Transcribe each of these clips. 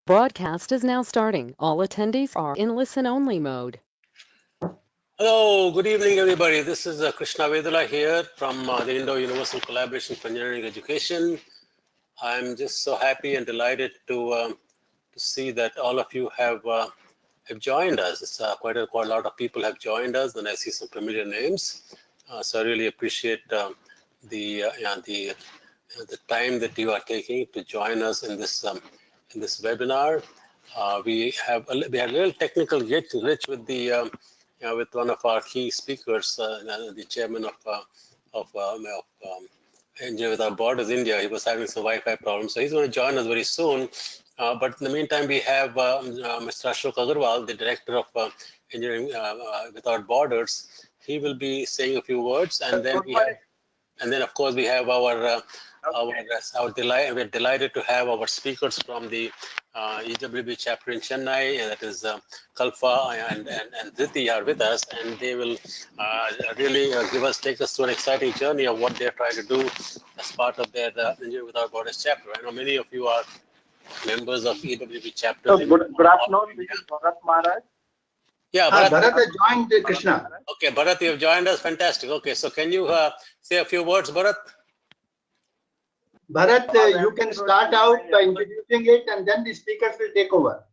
Broadcast is now starting. All attendees are in listen-only mode. Hello, good evening, everybody. This is Krishna Vedula here from the Indo Universal Collaboration for Engineering Education. I'm just so happy and delighted to see that all of you have joined us. It's quite a lot of people have joined us, and I see some familiar names. So I really appreciate the time that you are taking to join us in this webinar. We had a little technical glitch with the with one of our key speakers, the chairman of Engineer Without Borders India. He was having some Wi-Fi problems, so he's going to join us very soon. But in the meantime, we have Mr. Ashok Agarwal, the director of Engineering Without Borders. He will be saying a few words, and then of course we have we're delighted to have our speakers from the EWB chapter in Chennai, that is Kalfa and Dhiti are with us, and they will really take us through an exciting journey of what they're trying to do as part of their Engineering Without Borders chapter. I know many of you are members of EWB chapter. So good afternoon, this is Bharat Maharaj. Yeah, Bharat has joined, Krishna. Okay, Bharat, you have joined us. Fantastic. Okay, so can you say a few words, Bharat? Bharat, you can start out by introducing it, and then the speakers will take over.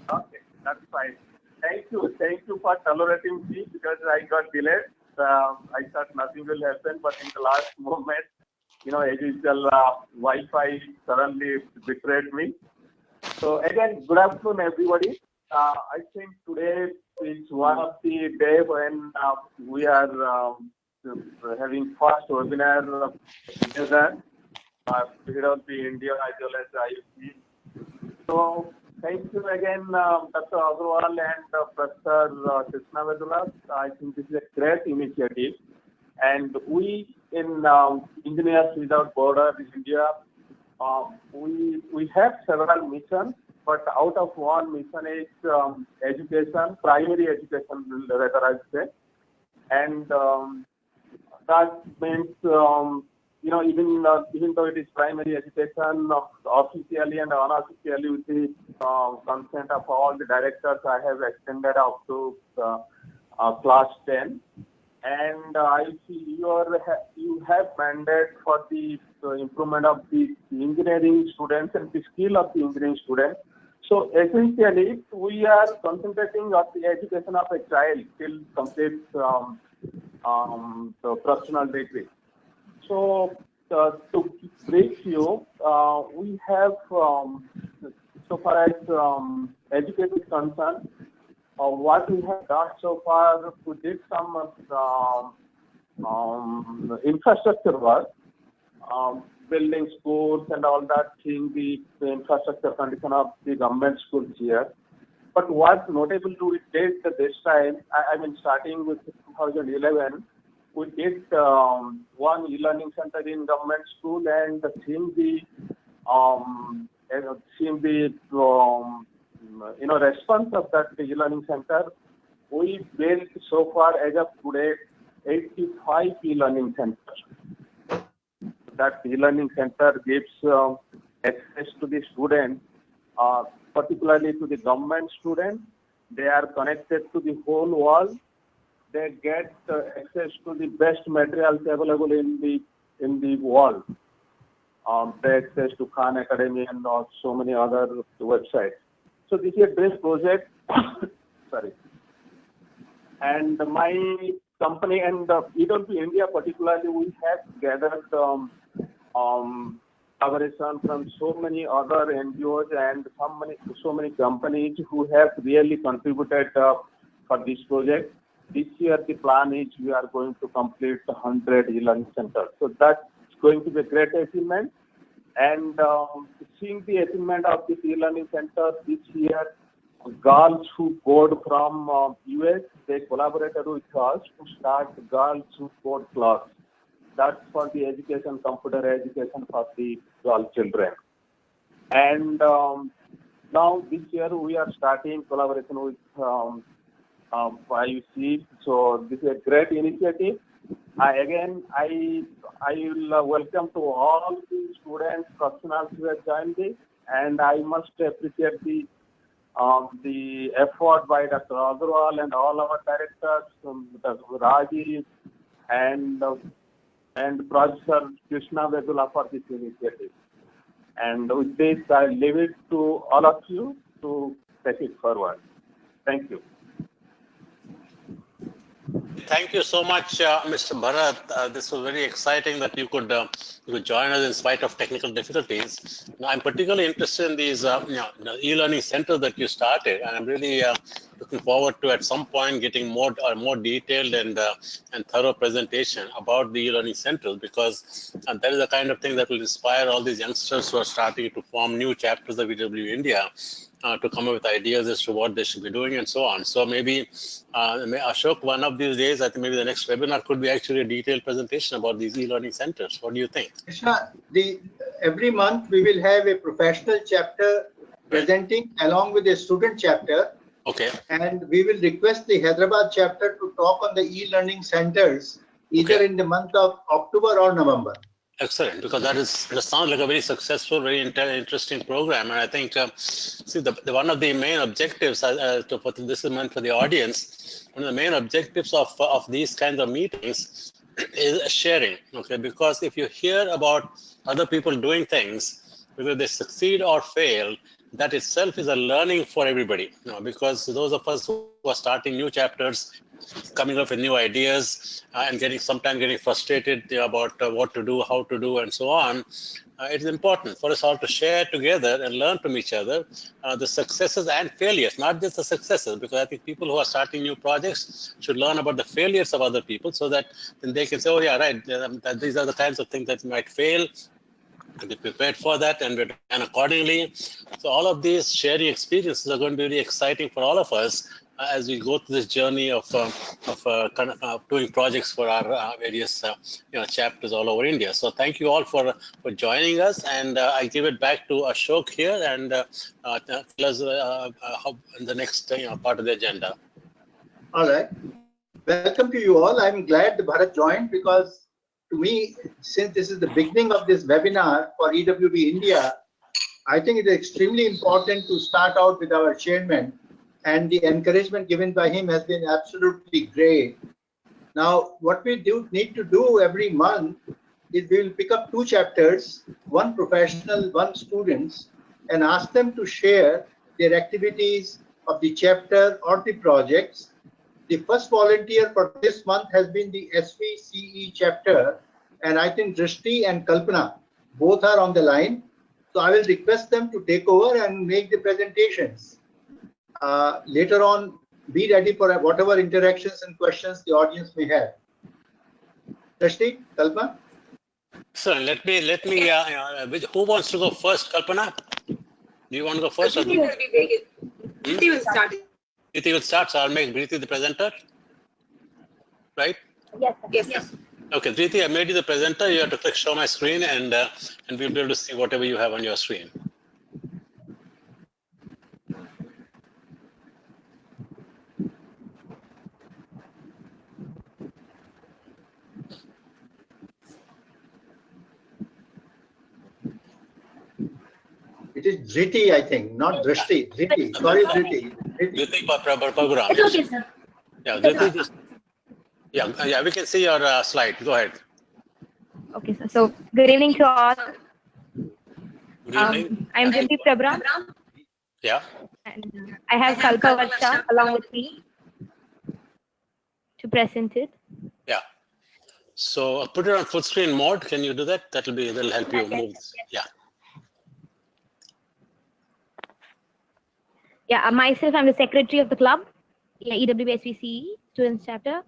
Okay, that's fine. Thank you for tolerating me because I got delayed. I thought nothing will happen, but in the last moment, as usual, Wi-Fi suddenly betrayed me. So again, good afternoon, everybody. I think today is one of the days when we are having first webinar together, EWB India as well as IUCEE. So thank you again, Dr. Agarwal and Professor Krishna Vedula. I think this is a great initiative. And we in Engineers Without Borders India, we have several missions, but out of one mission is education, primary education, rather I say. And that means, even though it is primary education, officially and unofficially with the consent of all the directors, I have extended up to class 10. And I see you have mandate for the improvement of the engineering students and the skill of the engineering students. So essentially, we are concentrating on the education of a child till complete the professional degree. So to brief you, we have so far as education is concerned, what we have done so far, we did some infrastructure work, building schools and all that, seeing the infrastructure condition of the government schools here. But what's notable to it is that this time, I mean, starting with 2011, we did one e-learning center in government school, and seeing the response of that e-learning center, we built so far as of today 85 e-learning centers. That e-learning center gives access to the students, particularly to the government students. They are connected to the whole world. They get access to the best materials available in the world. They access to Khan Academy and so many other websites. So this is a great project. Sorry. And my company and EWB India particularly, we have gathered collaboration from so many other NGOs and so many companies who have really contributed for this project. This year the plan is we are going to complete 100 e-learning centers. So that's going to be a great achievement. And seeing the achievement of this e-learning center this year, girls who code from US, they collaborated with us to start girls who code class. That's for the education, computer education for the girl children. And now this year we are starting collaboration with IUCEE. So this is a great initiative. I will welcome to all the students, professionals who have joined this. And I must appreciate the effort by Dr. Agrawal and all our directors, Dr. Rajiv and Professor Krishna Vedula for this initiative. And with this, I leave it to all of you to take it forward. Thank you. Thank you so much, Mr. Bharat. This was very exciting that you could join us in spite of technical difficulties. Now, I'm particularly interested in these e-learning centers that you started, and I'm really looking forward to at some point getting more detailed and thorough presentation about the e-learning centers, because that is the kind of thing that will inspire all these youngsters who are starting to form new chapters of EWB India. To come up with ideas as to what they should be doing and so on. So maybe, Ashok, one of these days, I think maybe the next webinar could be actually a detailed presentation about these e-learning centers. What do you think? Krishna, every month we will have a professional chapter presenting along with a student chapter. Okay. And we will request the Hyderabad chapter to talk on the e-learning centers either in the month of October or November. Excellent, because that sounds like a very successful, very interesting program, and I think one of the main objectives this is meant for the audience. One of the main objectives of these kinds of meetings is sharing. Okay, because if you hear about other people doing things, whether they succeed or fail, that itself is a learning for everybody. Because those of us who are starting new chapters, coming up with new ideas and sometimes getting frustrated about what to do, how to do, and so on. It is important for us all to share together and learn from each other the successes and failures, not just the successes, because I think people who are starting new projects should learn about the failures of other people, so that then they can say, oh yeah, right, that these are the kinds of things that might fail, and be prepared for that and be done accordingly. So all of these sharing experiences are going to be really exciting for all of us as we go through this journey of doing projects for our various chapters all over India. So thank you all for joining us, and I give it back to Ashok here and tell us how the next part of the agenda. All right. Welcome to you all. I'm glad Bharat joined, because to me, since this is the beginning of this webinar for EWB India, I think it is extremely important to start out with our chairman, and the encouragement given by him has been absolutely great. Now, what we need to do every month is we will pick up 2 chapters, one professional, one students, and ask them to share their activities of the chapter or the projects. The first volunteer for this month has been the SVCE chapter, and I think Drishti and Kalpana both are on the line. So I will request them to take over and make the presentations. Later on, be ready for whatever interactions and questions the audience may have. Drishti, Kalpana? So let me. Who wants to go first, Kalpana? Do you want to go first? Preeti will start. Preeti will start, so I'll make Preeti the presenter. Right? Yes. Yes. Okay, Preeti, I made you the presenter. You have to click show my screen, and we'll be able to see whatever you have on your screen. It is Dhriti, I think, not Drishti. Dhriti. Sorry, Dhriti. Dhriti Paguram. It's okay, sir. Yeah, Dhriti, just. Yeah, we can see your slide. Go ahead. Okay, sir. So, good evening to all. Good evening. I'm Dhriti Paguram. Yeah. And I have Kalpa Varsha along with me to present it. Yeah. So put it on full screen mode. Can you do that? That'll help you move. Yeah. Yeah, myself, I'm the secretary of the club, EWB SVCE Students Chapter.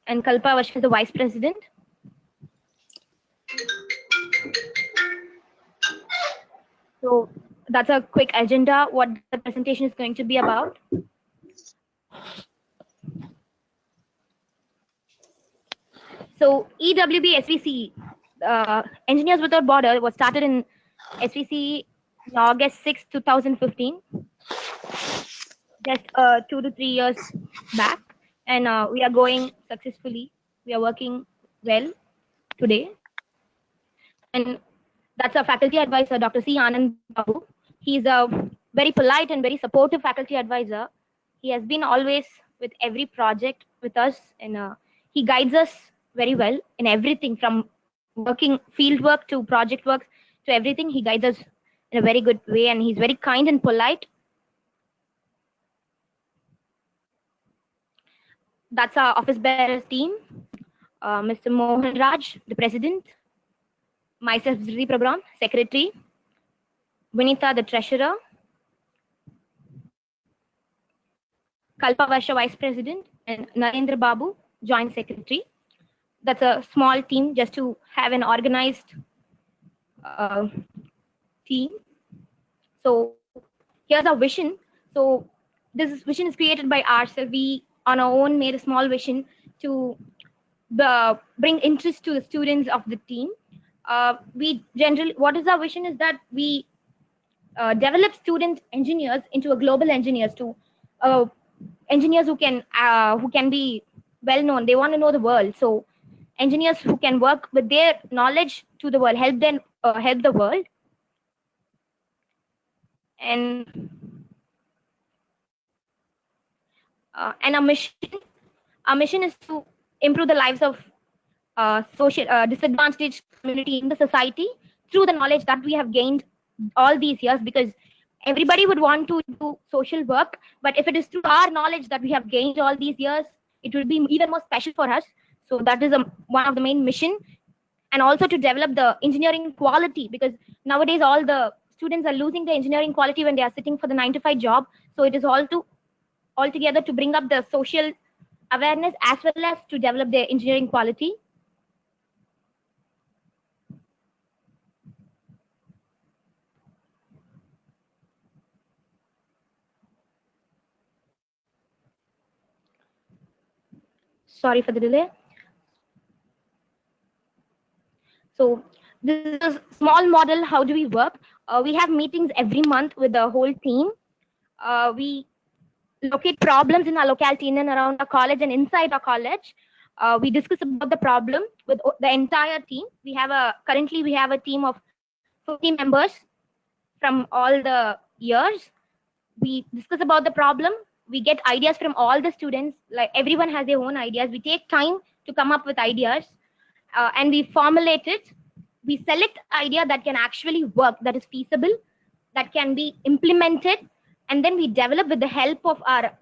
And Kalpa Varsha is the vice president. So that's a quick agenda, what the presentation is going to be about. So EWB SVCE, Engineers Without Border, was started in SVCE in August 6, 2015, just 2 to 3 years back, and we are going successfully. We are working well today, and That's our faculty advisor, Dr. C. Anand Babu. He's a very polite and very supportive faculty advisor. He has been always with every project with us, and he guides us very well in everything from working field work to project work to everything. He guides us in a very good way, and he's very kind and polite. That's our office bearers team. Mr. Mohan Raj, the president. Myself, Zri Program, secretary. Vinita, the treasurer. Kalpa Varsha, vice president. And Narendra Babu, joint secretary. That's a small team just to have an organized team. So here's our vision. So this vision is created by ourselves. We on our own made a small vision to bring interest to the students of the team. We generally, what is our vision is that we develop student engineers into a global engineers to engineers who can be well known. They want to know the world. So engineers who can work with their knowledge to the world, help them help the world. And our mission is to improve the lives of social disadvantaged community in the society through the knowledge that we have gained all these years, because everybody would want to do social work, but if it is through our knowledge that we have gained all these years, it will be even more special for us. So that is one of the main mission. And also to develop the engineering quality, because nowadays all the students are losing the engineering quality when they are sitting for the 9-to-5 job. So it is all together to bring up the social awareness as well as to develop their engineering quality. Sorry for the delay. So this is a small model. How do we work? We have meetings every month with the whole team. We locate problems in our locality, in and around our college and inside our college. We discuss about the problem with the entire team. Currently we have a team of 50 members from all the years. We discuss about the problem. We get ideas from all the students. Like everyone has their own ideas. We take time to come up with ideas, and we formulate it. We select idea that can actually work, that is feasible, that can be implemented, and then we develop with the help of our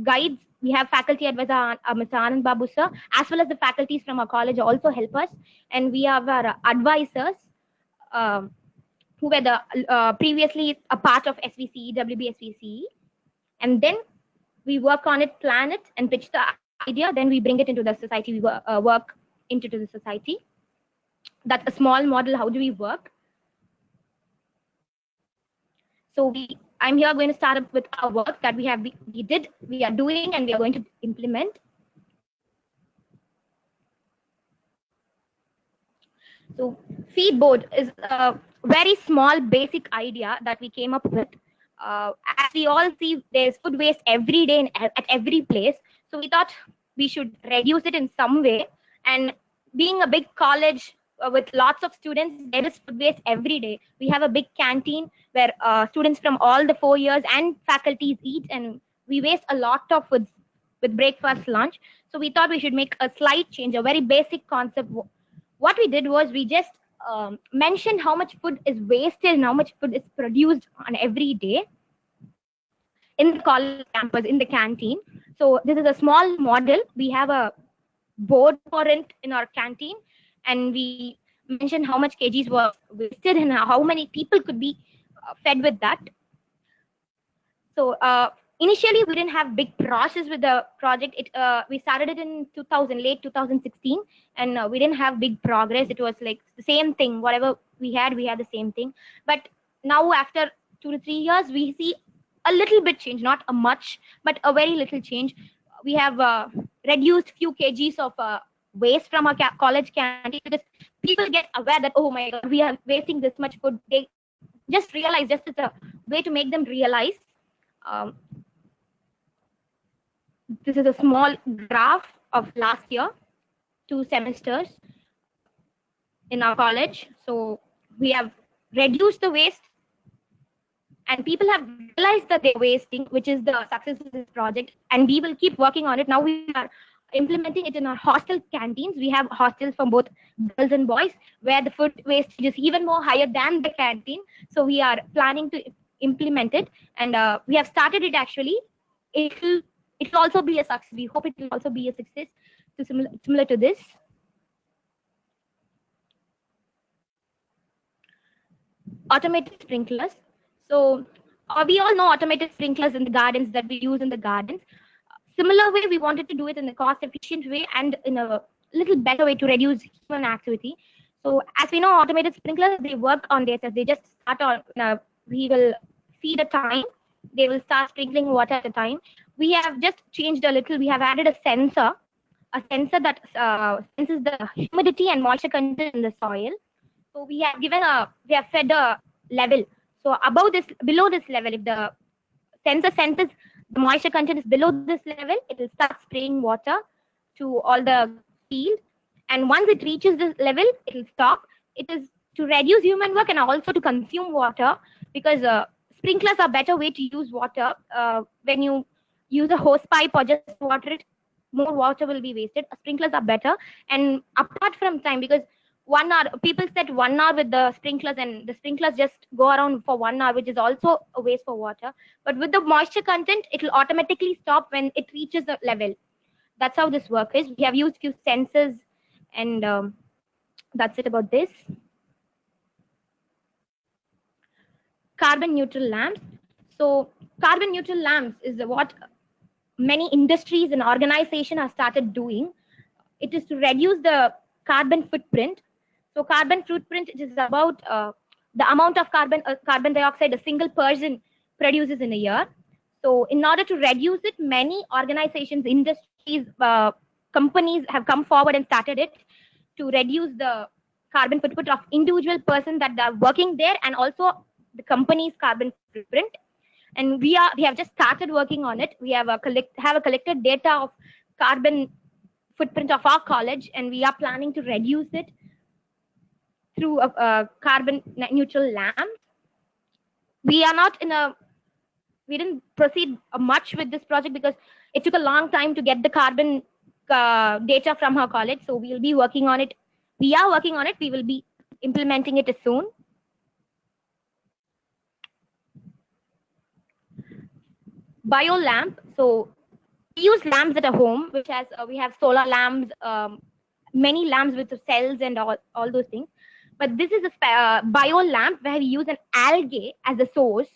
guides. We have faculty advisor Mr. Anand Babu sir, as well as the faculties from our college also help us, and we have our advisors who were previously a part of SVCE, EWB SVCE, and then we work on it, plan it, and pitch the idea. Then we bring it into the society. We work into the society. That's a small model. How do we work? So I'm here going to start up with our work that we are doing, and we are going to implement. So feed board is a very small basic idea that we came up with. As we all see, there's food waste every day at every place. So we thought we should reduce it in some way. And being a big college with lots of students, there is food waste every day. We have a big canteen where students from all the 4 years and faculties eat, and we waste a lot of food with breakfast, lunch. So we thought we should make a slight change, a very basic concept. What we did was we just mentioned how much food is wasted and how much food is produced on every day in the college campus, in the canteen. So this is a small model. We have a board for it in our canteen, and we mentioned how much kgs was wasted and how many people could be fed with that. So initially we didn't have big process with the project. We started it in late 2016, and we didn't have big progress. It was like the same thing. Whatever we had the same thing. But now after 2 to 3 years, we see a little bit change, not a much, but a very little change. We have reduced few kgs of waste from our college canteen, because people get aware that, oh my God, we are wasting this much food. They just realize, just as a way to make them realize. This is a small graph of last year, 2 semesters in our college. So we have reduced the waste, and people have realized that they're wasting, which is the success of this project. And we will keep working on it. Now we are implementing it in our hostel canteens. We have hostels for both girls and boys, where the food wastage is even more higher than the canteen. So we are planning to implement it, and we have started it actually. It'll also be a success. We hope it will also be a success to similar to this. Automated sprinklers. So we all know automated sprinklers in the gardens that we use in the gardens. Similar way, we wanted to do it in a cost efficient way and in a little better way to reduce human activity. So as we know, automated sprinklers, they work on themselves. They just start on, we will feed a time. They will start sprinkling water at a time. We have just changed a little. We have added a sensor that senses the humidity and moisture content in the soil. So we have fed a level. So below this level, if the sensor senses the moisture content is below this level, it will start spraying water to all the field. And once it reaches this level, it will stop. It is to reduce human work and also to consume water, because sprinklers are a better way to use water. When you use a hose pipe or just water it, more water will be wasted. Sprinklers are better. And apart from time, because 1 hour, people set 1 hour with the sprinklers, and the sprinklers just go around for 1 hour, which is also a waste for water. But with the moisture content, it will automatically stop when it reaches the level. That's how this work is. We have used few sensors, and that's it about this. Carbon neutral lamps. So carbon neutral lamps is what many industries and organizations have started doing. It is to reduce the carbon footprint. So carbon footprint is about the amount of carbon dioxide a single person produces in a year. So in order to reduce it, many organizations, industries, companies have come forward and started it to reduce the carbon footprint of individual persons that are working there, and also the company's carbon footprint. And we have just started working on it. We have collected data of carbon footprint of our college, and we are planning to reduce it through a carbon neutral lamp. We didn't proceed much with this project because it took a long time to get the carbon data from our college. So we'll be working on it. We are working on it. We will be implementing it soon. Bio lamp. So we use lamps at a home, which has we have solar lamps, many lamps with the cells and all those things. But this is a bio lamp where we use an algae as a source.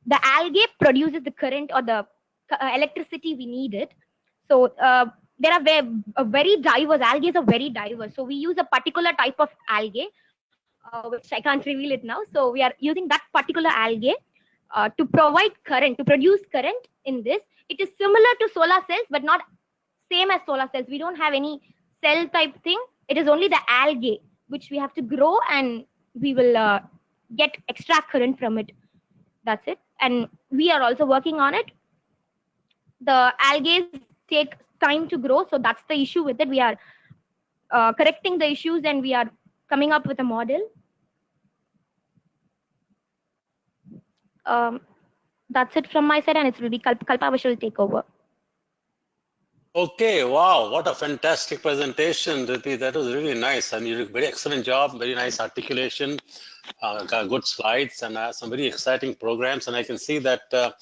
The algae produces the current or the electricity we needed. So there are very diverse, algae are very diverse. So we use a particular type of algae, which I can't reveal it now. So we are using that particular algae to provide current, to produce current in this. It is similar to solar cells, but not same as solar cells. We don't have any cell type thing. It is only the algae which we have to grow, and we will get extra current from it. That's it. And we are also working on it. The algae take time to grow, so that's the issue with it. We are correcting the issues, and we are coming up with a model. That's it from my side, and it will be Kalpa which will take over. Okay, wow, what a fantastic presentation, Riti. That was really nice, and you did a very excellent job, very nice articulation, got good slides, and some very exciting programs. And I can see that a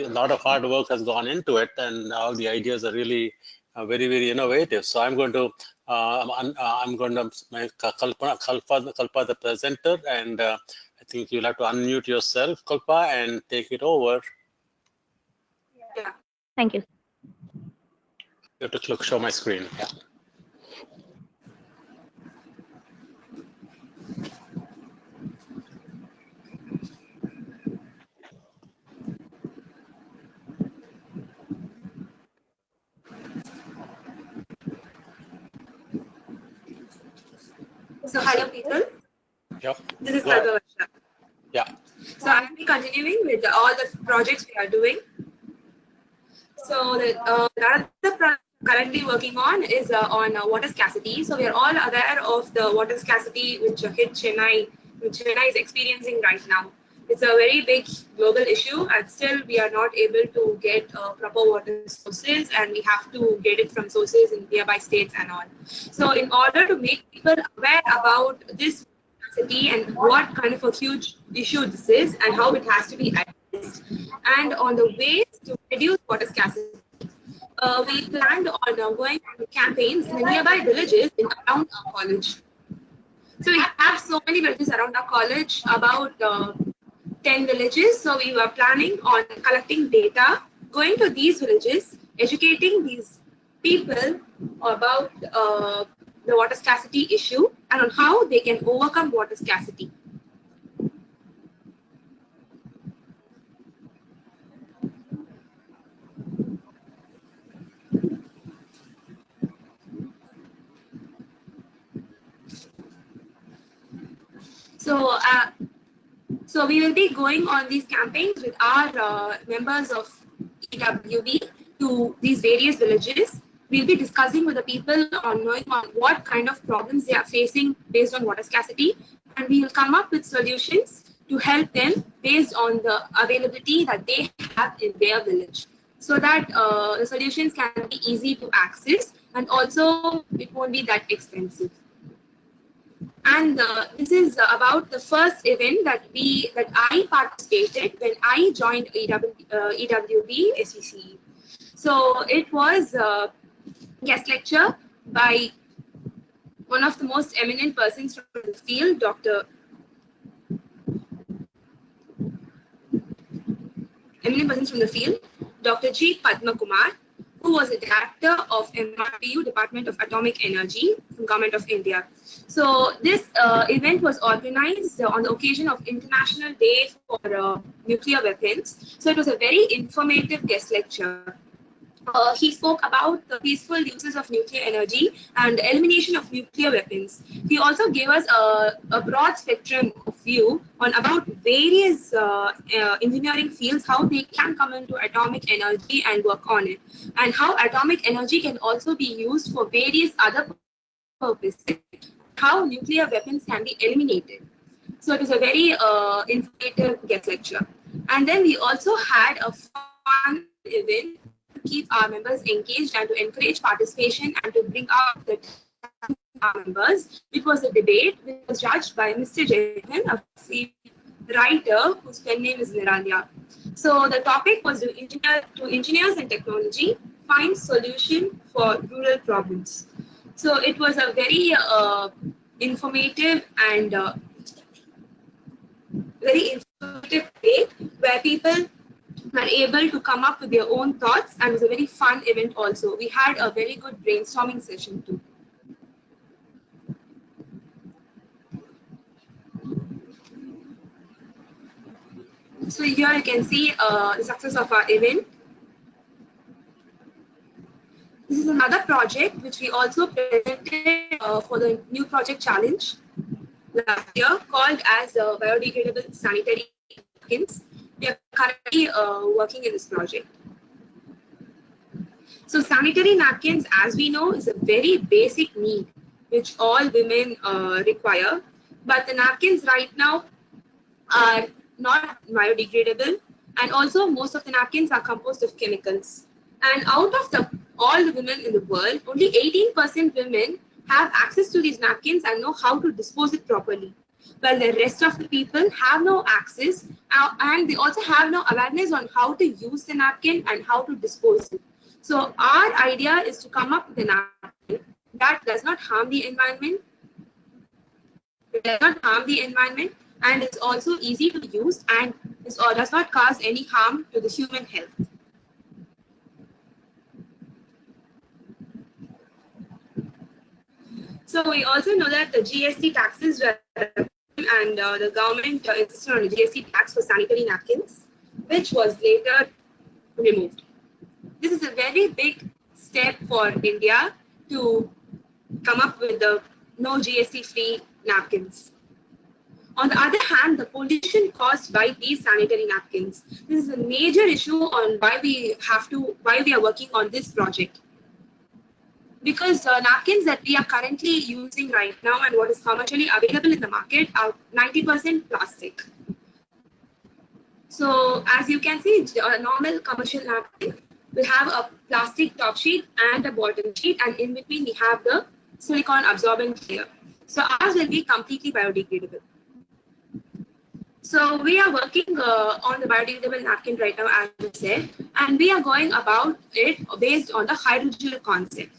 lot of hard work has gone into it, and all the ideas are really very, very innovative. So I'm going to make Kalpa the presenter, and I think you'll have to unmute yourself, Kalpa, and take it over. Yeah. Thank you. You have to show my screen. Yeah. So hello people. Yep. This is Kalpa. Yeah. So I will be continuing with all the projects we are doing. So the project currently working on is on water scarcity. So we are all aware of the water scarcity which hit Chennai which China is experiencing right now. It's a very big global issue, and still we are not able to get proper water sources, and we have to get it from sources in nearby states and all. So in order to make people aware about this capacity and what kind of a huge issue this is and how it has to be addressed, and on the ways to reduce water scarcity, we planned on going to campaigns in the nearby villages in around our college. So we have so many villages around our college, about 10 villages. So we were planning on collecting data, going to these villages, educating these people about the water scarcity issue and on how they can overcome water scarcity. So we will be going on these campaigns with our members of EWB to these various villages. We'll be discussing with the people on knowing on what kind of problems they are facing based on water scarcity, and we will come up with solutions to help them based on the availability that they have in their village, so that the solutions can be easy to access and also it won't be that expensive. And this is about the first event that I participated when I joined EWB SEC. So it was a guest lecture by one of the most eminent persons from the field, Dr. G. Padma Kumar, who was the director of MRPU, Department of Atomic Energy, from Government of India. So this event was organized on the occasion of International Day for Nuclear Weapons. So it was a very informative guest lecture. He spoke about the peaceful uses of nuclear energy and the elimination of nuclear weapons. He also gave us a broad spectrum of view on about various engineering fields, how they can come into atomic energy and work on it, and how atomic energy can also be used for various other purposes, how nuclear weapons can be eliminated. So it was a very informative guest lecture. And then we also had a fun event to keep our members engaged and to encourage participation and to bring out the our members. It was a debate which was judged by Mr. Jayan, a writer whose pen name is Niranya. So the topic was to engineers and technology find solution for rural problems. So it was a very informative and very informative debate where people were able to come up with their own thoughts, and it was a very fun event also. We had a very good brainstorming session too. So here you can see the success of our event. This is another project which we also presented for the new project challenge last year, called as biodegradable sanitary napkins. We are currently working in this project. So sanitary napkins, as we know, is a very basic need which all women require. But the napkins right now are not biodegradable, and also most of the napkins are composed of chemicals. And out of all the women in the world, only 18% women have access to these napkins and know how to dispose it properly, while the rest of the people have no access, and they also have no awareness on how to use the napkin and how to dispose it. So our idea is to come up with a napkin that does not harm the environment. It does not harm the environment, and it's also easy to use, and it does not cause any harm to the human health. So we also know that the GST taxes were, and the government insisted on a GST tax for sanitary napkins, which was later removed. This is a very big step for India to come up with the no GST-free napkins. On the other hand, the pollution caused by these sanitary napkins. This is a major issue on why we are working on this project. because napkins that we are currently using right now and what is commercially available in the market are 90% plastic. So as you can see, a normal commercial napkin will have a plastic top sheet and a bottom sheet, and in between we have the silicone absorbent layer. So ours will be completely biodegradable. So we are working on the biodegradable napkin right now, as I said, and we are going about it based on the hydrogel concept.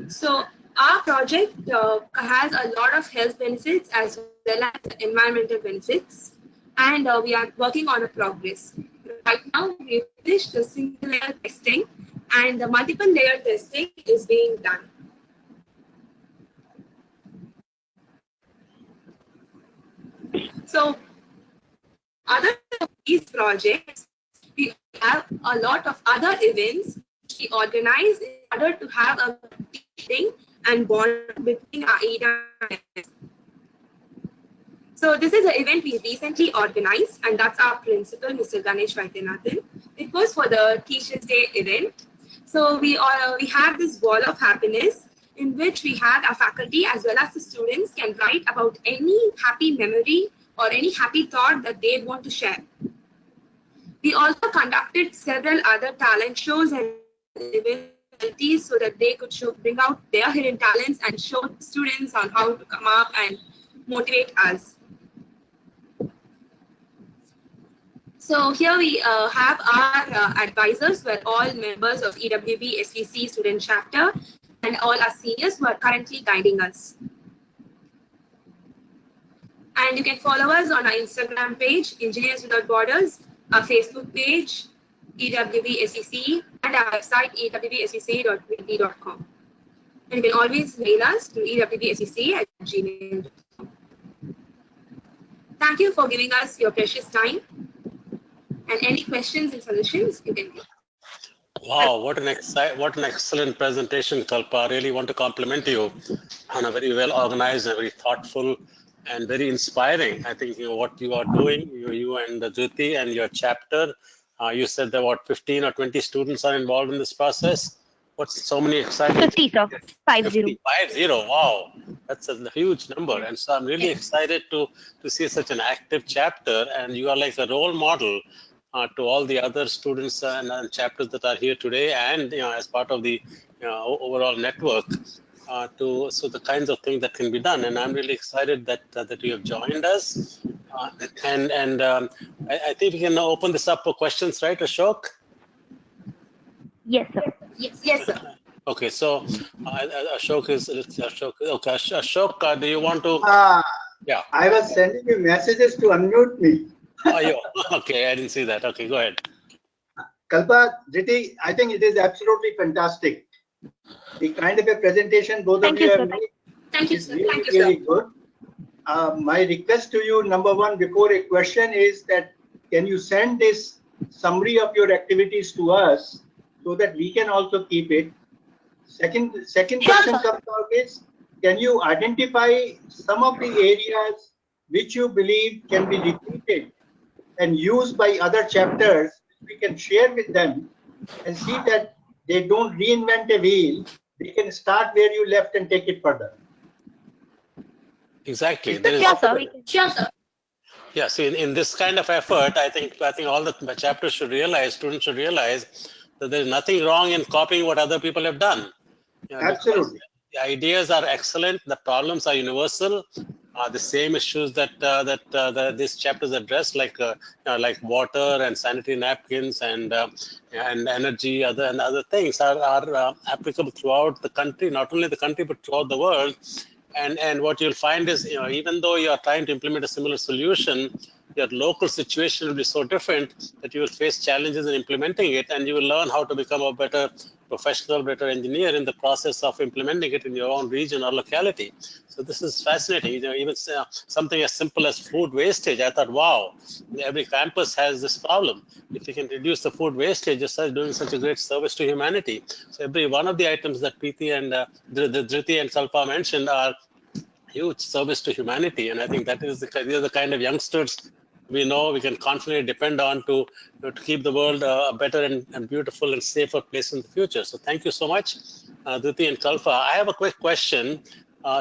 So our project has a lot of health benefits as well as environmental benefits, and we are working on a progress. Right now, we finished the single layer testing, and the multiple layer testing is being done. So, other than these projects, we have a lot of other events we organize in order to have a meeting and bond between our ADA. So this is an event we recently organized, and that's our principal, Mr. Ganesh Vaidyanathan. It was for the Teachers' Day event. So we have this wall of happiness in which we had our faculty as well as the students can write about any happy memory or any happy thought that they want to share. We also conducted several other talent shows and events so that they could bring out their hidden talents and show students on how to come up and motivate us. So here we have our advisors who are all members of EWB SVC student chapter and all our seniors who are currently guiding us. And you can follow us on our Instagram page, Engineers Without Borders, our Facebook page, EWB SVC, and our website, ewbsvc.wiki.com. And you can always mail us to ewbsvc@gmail.com. Thank you for giving us your precious time. And any questions and solutions, you can give. Wow, what an excellent presentation, Kalpa. I really want to compliment you on a very well organized and very thoughtful and very inspiring. I think what you are doing, you and Jyoti and your chapter, you said that what 15 or 20 students are involved in this process. What's so many exciting 50, sir. 50. 50, wow, that's a huge number. And so I'm really excited to see such an active chapter, and you are like a role model to all the other students and chapters that are here today, and as part of the overall network. So the kinds of things that can be done, and I'm really excited that you have joined us, I think we can now open this up for questions, right, Ashok? Yes, sir. Yes, sir. Okay, so Ashok is Ashok. Okay, Ashok, do you want to? Yeah. I was sending you messages to unmute me. Okay, I didn't see that. Okay, go ahead. Kalpa, Jyoti, I think it is absolutely fantastic. The kind of a presentation both of you have made. Thank you, is sir. really, Thank you, really sir. good. My request to you, number one, before a question is that can you send this summary of your activities to us so that we can also keep it? Second question comes out is, can you identify some of the areas which you believe can be repeated and used by other chapters? We can share with them and see that they don't reinvent a wheel. They can start where you left and take it further. Exactly. Sure, sir. Yeah, see, in this kind of effort, I think all the chapters should realize, students should realize that there's nothing wrong in copying what other people have done. Absolutely. The ideas are excellent. The problems are universal. The same issues that these chapters address, like water and sanitary napkins and energy, other things are applicable throughout the country, not only the country but throughout the world. And what you'll find is, even though you are trying to implement a similar solution, your local situation will be so different that you will face challenges in implementing it, and you will learn how to become a better professional, better engineer in the process of implementing it in your own region or locality. So this is fascinating. Even something as simple as food wastage, I thought, wow, every campus has this problem. If you can reduce the food wastage, you're doing such a great service to humanity. So every one of the items that Preeti and Dhriti and Kalpa mentioned are huge service to humanity, and I think that is these are the kind of youngsters we know we can confidently depend on to keep the world a better and beautiful and safer place in the future. So thank you so much, Dhriti and Kalpa. I have a quick question.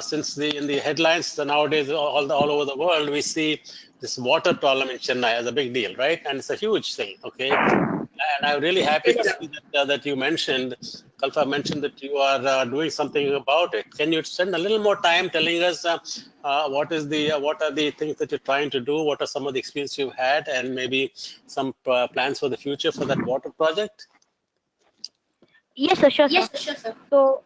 Since in the headlines nowadays all over the world, we see this water problem in Chennai as a big deal, right? And it's a huge thing, okay? And I'm really happy to see that you mentioned, Kalpa mentioned that you are doing something about it. Can you spend a little more time telling us what are the things that you're trying to do? What are some of the experience you've had, and maybe some plans for the future for that water project? Yes, sir, sure, Yes, sir. sure, sir. So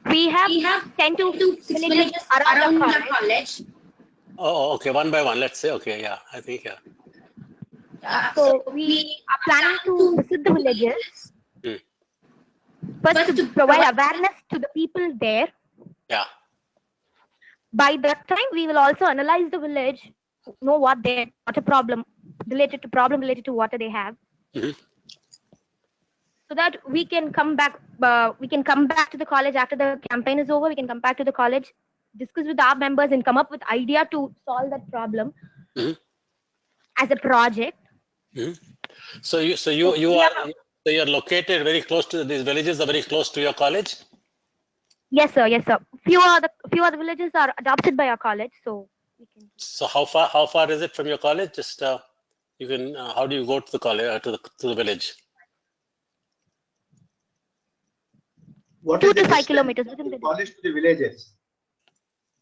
we have 10 to 6 villages around the college. Oh, okay, one by one. Let's say, okay, yeah, I think, yeah. So we are planning to visit the villages. First, to provide awareness to the people there. Yeah. By that time, we will also analyze the village, know what problem related to water they have, so that we can come back. We can come back to the college after the campaign is over. We can come back to the college, discuss with our members, and come up with idea to solve that problem as a project. So you're located very close to these villages. Are very close to your college. Yes, sir. Yes, sir. Few of the villages are adopted by our college, so we can. So how far is it from your college? Just you can. How do you go to the college to the village? What 2 is the to 5 distance kilometers from within the the college to the villages?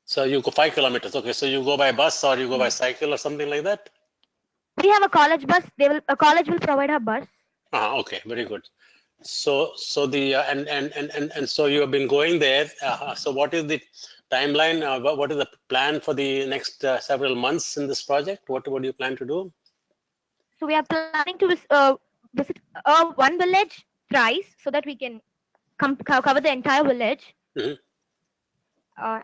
So you go 5 kilometers. Okay, so you go by bus or you go by cycle or something like that? We have a college bus. A college will provide a bus. Okay, very good. So the and so you have been going there. So what is the timeline? What is the plan for the next several months in this project? What do you plan to do? So we are planning to visit one village thrice, so that we can cover the entire village.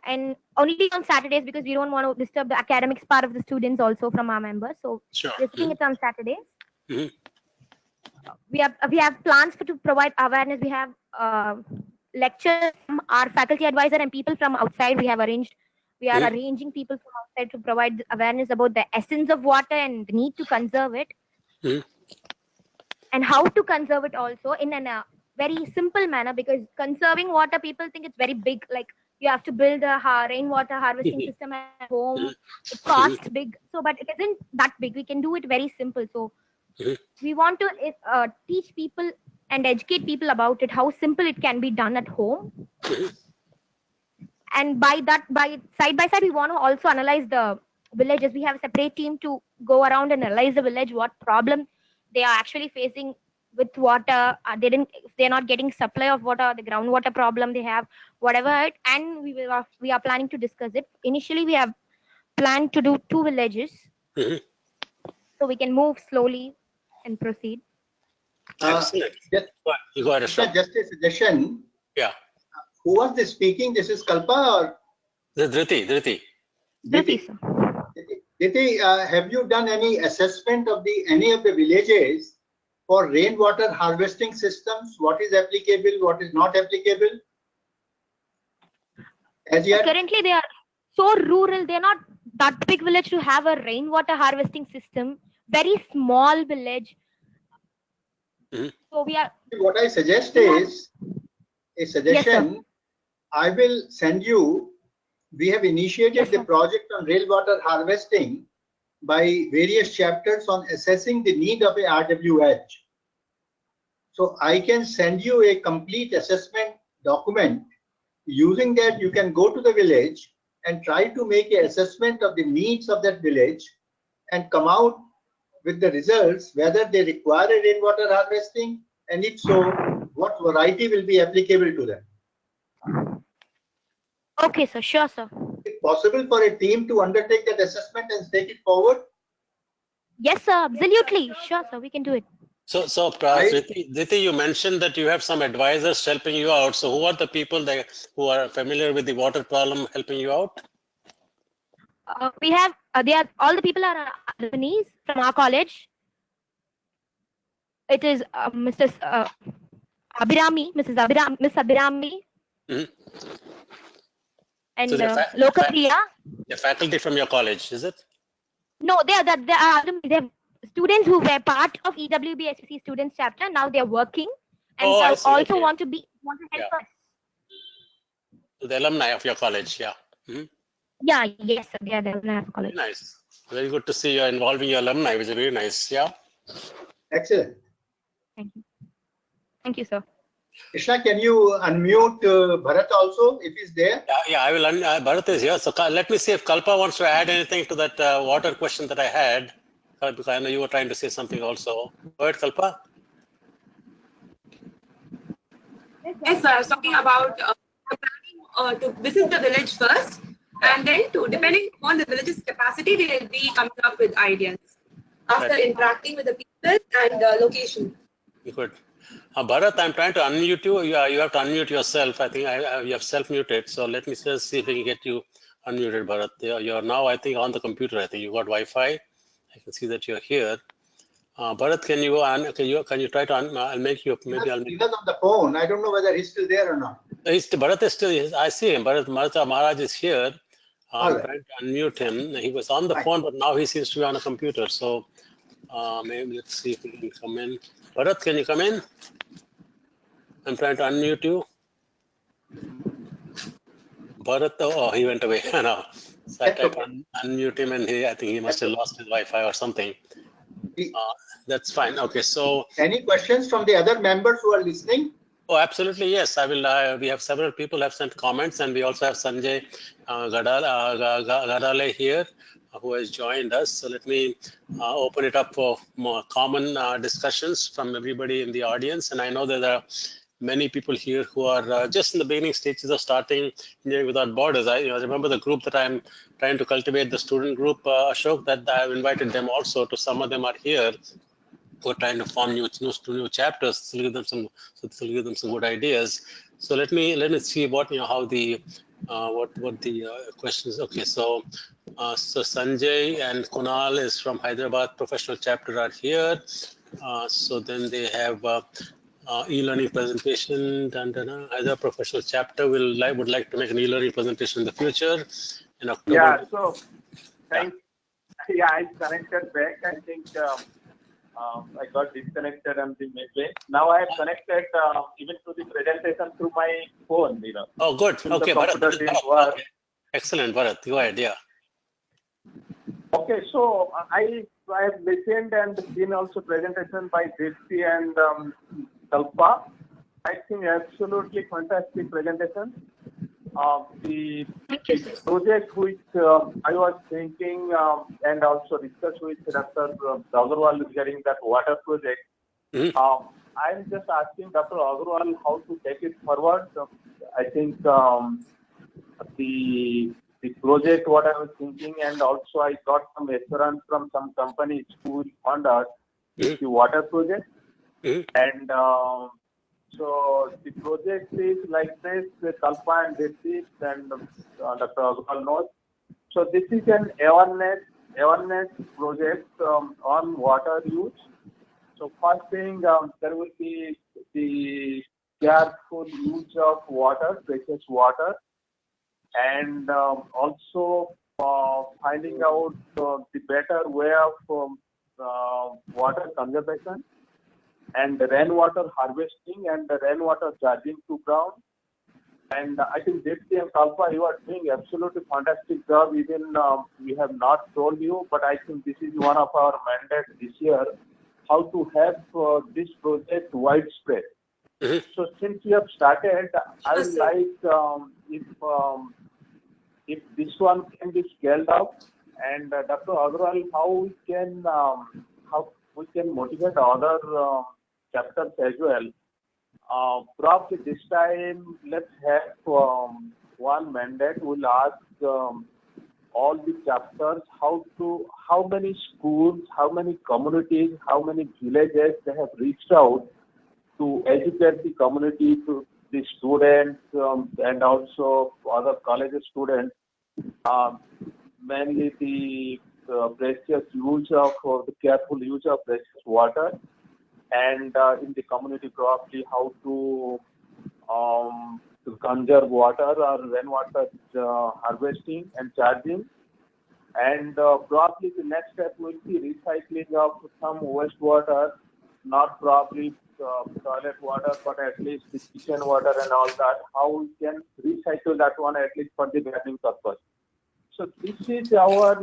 And only on Saturdays, because we don't want to disturb the academics part of the students also from our members. So visiting it on Saturdays. We have plans to provide awareness. We have lectures from our faculty advisor and people from outside. We are arranging people from outside to provide awareness about the essence of water and the need to conserve it, and how to conserve it also in a very simple manner, because conserving water, people think it's very big, like you have to build a rainwater harvesting system at home. It costs big, so but it isn't that big. We can do it very simple. So we want to teach people and educate people about it, how simple it can be done at home. And by side by side, we want to also analyze the villages. We have a separate team to go around and analyze the village, what problem they are actually facing with water. They're not getting supply of water, the groundwater problem they have, whatever. And we are planning to discuss it. Initially, we have planned to do 2 villages, so we can move slowly and proceed. Excellent. You go ahead, Just a suggestion. Yeah. Who was this speaking? This is Kalpa or? Dhriti. Dhriti, sir. Dhriti, have you done any assessment of any of the villages for rainwater harvesting systems? What is applicable? What is not applicable? As yet? Currently, they are so rural. They're not that big village to have a rainwater harvesting system. Very small village. So we are. What I suggest is a suggestion. Yes, I will send you. We have initiated the project on rainwater harvesting by various chapters on assessing the need of a RWH. So I can send you a complete assessment document. Using that, you can go to the village and try to make an assessment of the needs of that village and come out with the results, whether they require a rainwater harvesting, and if so, what variety will be applicable to them. Okay, sir. Sure, sir. Is it possible for a team to undertake that assessment and take it forward? Yes, sir. Absolutely. Sure, sir. We can do it. So Dhriti, you mentioned that you have some advisors helping you out. So who are the people who are familiar with the water problem helping you out? We have all the people are alumni from our college. It is Mrs. Abhirami, Miss Abhirami, and So Lokapriya. The faculty from your college, is it? No, they are they're students who were part of EWB SVC students chapter. Now they're working and Oh, I see. also Okay. want to help Yeah. us. The alumni of your college, yeah. Yeah, yes, sir. They are the alumni of college. Very nice. Very good to see you involving your alumni, which is very nice. Yeah. Excellent. Thank you. Thank you, sir. Krishna, can you unmute Bharat also if he's there? Yeah, I will. Bharat is here. So let me see if Kalpa wants to add anything to that water question that I had. Because I know you were trying to say something also. Go ahead, Kalpa. Yes, sir. I was talking about planning to visit the village first, and then depending on the village's capacity, we will be coming up with ideas after Right. interacting with the people and the location. Good. Bharat, I'm trying to unmute you. You have to unmute yourself. I think you have self-muted. So let me just see if we can get you unmuted, Bharat. You're now, I think, on the computer. I think you got Wi-Fi. I can see that you're here. Bharat, can you try to I'll make you, maybe I'll make He's on the phone. I don't know whether he's still there or not. Bharat is still, I see him. Bharat Maharaj is here. I'm right. trying to unmute him. He was on the Fine. phone, but now he seems to be on a computer. So maybe let's see if he can come in. Bharat, can you come in? I'm trying to unmute you. Bharat, oh, he went away. No. So I tried to unmute him, and I think he must have lost his Wi-Fi or something. That's fine. Okay, so any questions from the other members who are listening? Oh, absolutely, yes. I will. We have several people have sent comments, and we also have Sanjay Gadale here, who has joined us. So let me open it up for more common discussions from everybody in the audience. And I know that there are many people here who are just in the beginning stages of starting Engineering Without Borders. I remember the group that I'm trying to cultivate, the student group, Ashok, that I've invited them also. To some of them are here. We're trying to form new chapters. So give them some good ideas. So let me see what how the what the questions. Okay, so Sanjay and Kunal is from Hyderabad professional chapter are here. So then they have e-learning presentation. Hyderabad professional chapter would like to make an e-learning presentation in the future in October. Yeah. So thanks. Yeah, I connected back. I think. I got disconnected on the midway. Now I have connected even to the presentation through my phone. Oh, good. Okay, Bharat. Okay. Excellent, Bharat. Go ahead. Yeah. Okay, so I have listened and seen also presentation by Dipti and Kalpa. I think absolutely fantastic presentation. The project which I was thinking and also discussed with Dr. Agarwal regarding that water project. I'm just asking Dr. Agarwal how to take it forward. I think the project what I was thinking, and also I got some assurance from some companies who will fund us the water project. And so the project is like this, Kalpa and Dipti and Dr. Agarwal knows. So this is an awareness project on water use. So first thing, there will be the careful use of water, precious water, and also finding out the better way of water conservation, and rainwater harvesting and rainwater charging to ground. And I think Dipti and Kalpa, you are doing absolutely fantastic job. Even we have not told you, but I think this is one of our mandates this year, how to have this project widespread. So since we have started, I would like if this one can be scaled up, and Dr. Agarwal, how we can motivate other chapters as well. Probably this time, let's have one mandate. We'll ask all the chapters how many schools, how many communities, how many villages they have reached out to educate the community, to the students and also other college students, mainly the precious use of the careful use of precious water, and in the community probably how to conserve water or rainwater harvesting and charging, And probably the next step will be recycling of some wastewater, not probably toilet water, but at least the kitchen water and all that. How we can recycle that one at least for the bathing purpose. So this is our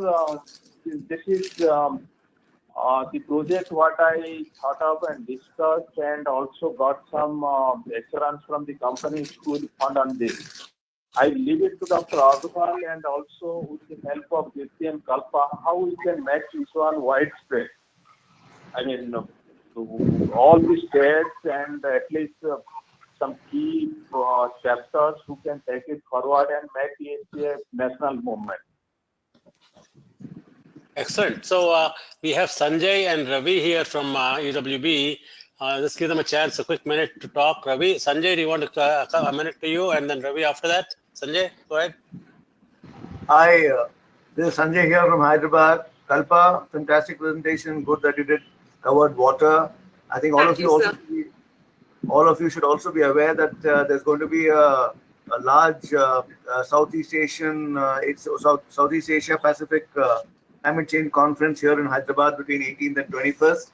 the project what I thought of and discussed, and also got some assurance from the company who will fund on this. I leave it to Dr. Agarwal and also with the help of Jyoti and Kalpa, how we can make this one widespread. I mean, to all the states and at least some key chapters who can take it forward and make it a national movement. Excellent. So we have Sanjay and Ravi here from EWB. Let's give them a chance, a quick minute to talk. Ravi, Sanjay, do you want to a minute to you, and then Ravi after that? Sanjay, go ahead. Hi, this is Sanjay here from Hyderabad. Kalpa, fantastic presentation. Good that you did covered water. I think all of you should also be aware that there's going to be a large Southeast Asian, Southeast Asia Pacific climate change conference here in Hyderabad between 18th and 21st.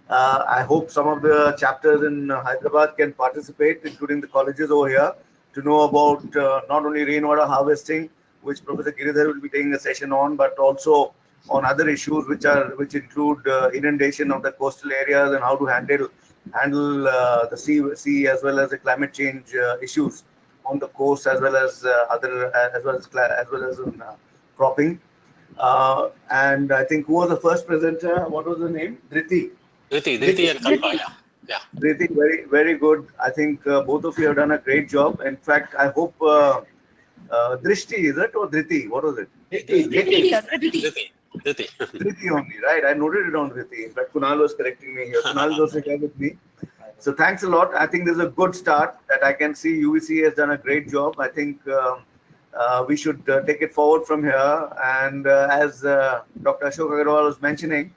I hope some of the chapters in Hyderabad can participate, including the colleges over here, to know about not only rainwater harvesting, which Professor Giridhar will be taking a session on, but also on other issues which include inundation of the coastal areas and how to handle the sea as well as the climate change issues on the coast, as well as cropping. And I think who was the first presenter? What was the name? Dhriti and Kalpa. Yeah. Dhriti, very, very good. I think both of you have done a great job. In fact, I hope Drishti, is it, or Dhriti? What was it? Dhriti only, right? I noted it on Dhriti. In fact, Kunal was correcting me here. Kunal is also here with me. So thanks a lot. I think this is a good start that I can see UECEE has done a great job. I think we should take it forward from here. And as Dr. Ashok Agarwal was mentioning,